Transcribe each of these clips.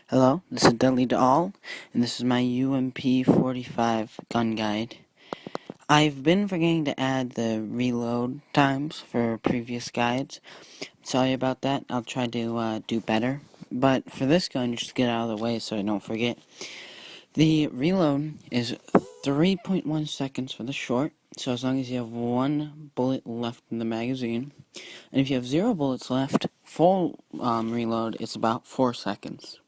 Hello, this is Dudley to All, and this is my UMP45 gun guide. I've been forgetting to add the reload times for previous guides. Sorry about that, I'll try to do better. But for this gun, just get out of the way so I don't forget. The reload is 3.1 seconds for the short, so as long as you have one bullet left in the magazine. And if you have 0 bullets left, full reload, it's about 4 seconds.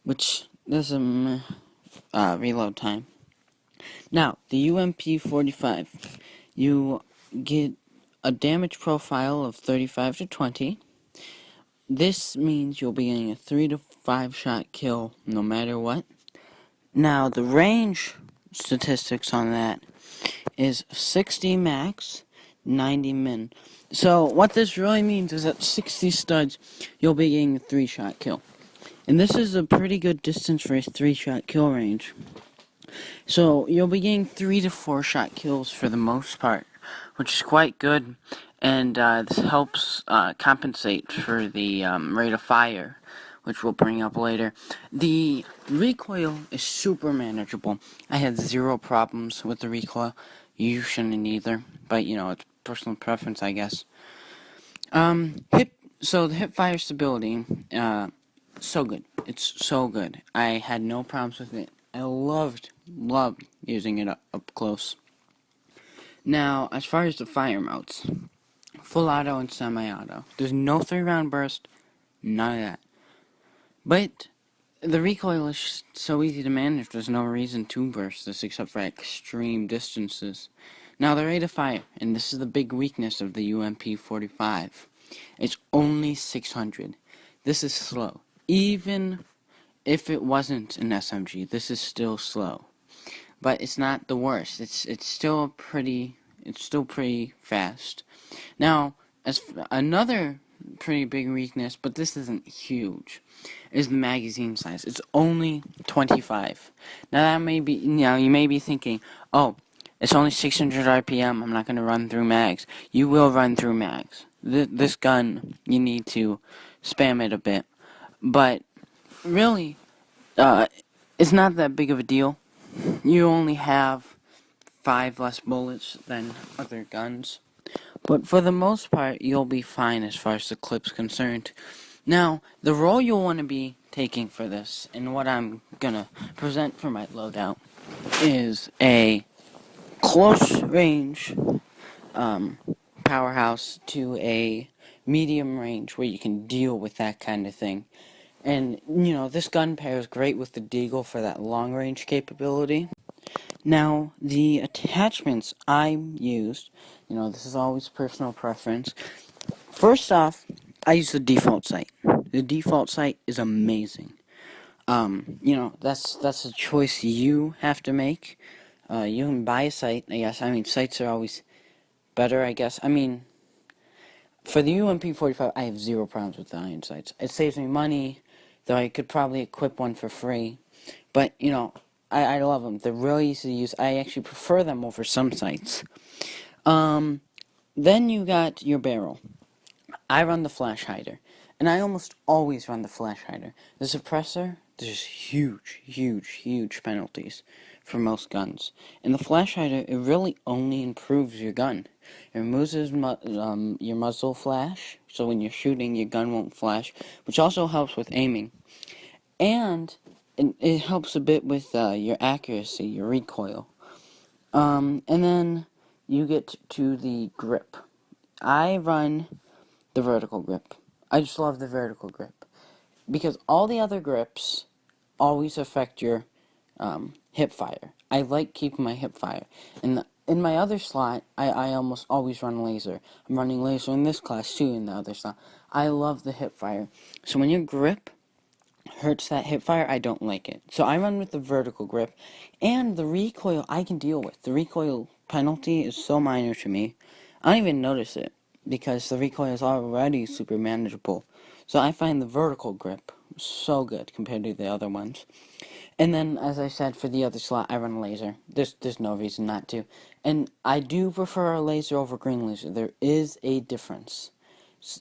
Which is a reload time. Now, the UMP45, you get a damage profile of 35 to 20. This means you'll be getting a 3 to 5 shot kill no matter what. Now, the range statistics on that is 60 max, 90 min. So, what this really means is at 60 studs, you'll be getting a 3-shot kill. And this is a pretty good distance for a 3-shot kill range. So you'll be getting 3 to 4 shot kills for the most part, which is quite good. And this helps compensate for the rate of fire, which we'll bring up later. The recoil is super manageable. I had 0 problems with the recoil. You shouldn't either, but it's personal preference, I guess. So the hip fire stability, so good. It's so good. I had no problems with it. I loved using it up close. Now, as far as the fire modes, full auto and semi-auto. There's no 3-round burst, none of that. But the recoil is so easy to manage, there's no reason to burst this except for extreme distances. Now, the rate of fire, and this is the big weakness of the UMP45, it's only 600. This is slow. Even if it wasn't an SMG, this is still slow. But it's not the worst. It's still pretty fast. Now, another pretty big weakness, but this isn't huge, is the magazine size. It's only 25. Now that may be, you may be thinking, oh, it's only 600 RPM. I'm not going to run through mags. You will run through mags. This gun, you need to spam it a bit. But really, it's not that big of a deal. You only have 5 less bullets than other guns. But for the most part, you'll be fine as far as the clip's concerned. Now, the role you'll want to be taking for this, and what I'm gonna present for my loadout, is a close range powerhouse to a medium range where you can deal with that kind of thing. And, this gun pairs great with the Deagle for that long-range capability. Now, the attachments I used, this is always personal preference. First off, I use the default sight. The default sight is amazing. That's a choice you have to make. You can buy a sight, I guess. Sights are always better, I guess. For the UMP45, I have 0 problems with the iron sights. It saves me money, though I could probably equip one for free. But, I love them. They're really easy to use. I actually prefer them over some sights. Then you got your barrel. I run the flash hider. And I almost always run the flash hider. The suppressor, there's huge penalties for most guns. And the flash hider, it really only improves your gun. It removes your muzzle flash, so when you're shooting, your gun won't flash, which also helps with aiming. And it helps a bit with your accuracy, your recoil. And then you get to the grip. I run the vertical grip. I just love the vertical grip. Because all the other grips always affect your hip fire. I like keeping my hip fire. And in my other slot, I almost always run laser. I'm running laser in this class too in the other slot. I love the hip fire. So when your grip hurts that hip fire, I don't like it. So I run with the vertical grip. And the recoil I can deal with. The recoil penalty is so minor to me. I don't even notice it, because the recoil is already super manageable. So I find the vertical grip so good compared to the other ones. And then, as I said, for the other slot, I run a laser. There's no reason not to. And I do prefer a laser over green laser. There is a difference.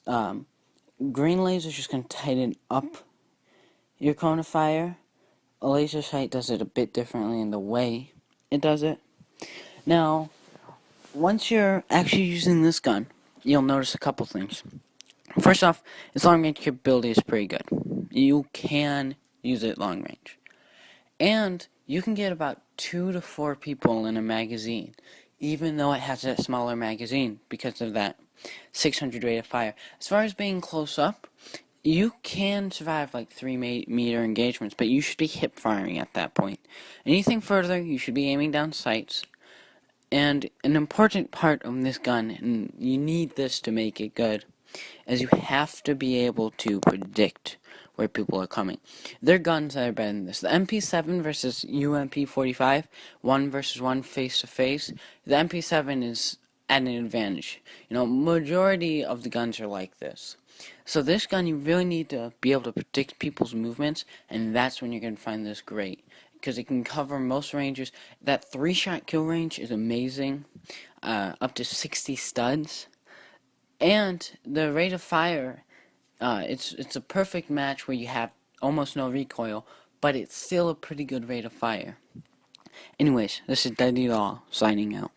Green laser is just going to tighten up your cone of fire, a laser sight does it a bit differently in the way it does it. Now, once you're actually using this gun, you'll notice a couple things. First off, its long range capability is pretty good. You can use it long range. And you can get about 2 to 4 people in a magazine, even though it has that smaller magazine because of that 600 rate of fire. As far as being close up, you can survive like 3 meter engagements, but you should be hip firing at that point. Anything further, you should be aiming down sights. And an important part of this gun, and you need this to make it good, is you have to be able to predict where people are coming. There are guns that are better than this. The MP7 versus UMP45, 1 versus 1 face to face. The MP7 is at an advantage. Majority of the guns are like this. So this gun, you really need to be able to predict people's movements, and that's when you're going to find this great. Because it can cover most ranges. That 3-shot kill range is amazing. Up to 60 studs. And the rate of fire, it's a perfect match where you have almost no recoil, but it's still a pretty good rate of fire. Anyways, this is Daddy Law signing out.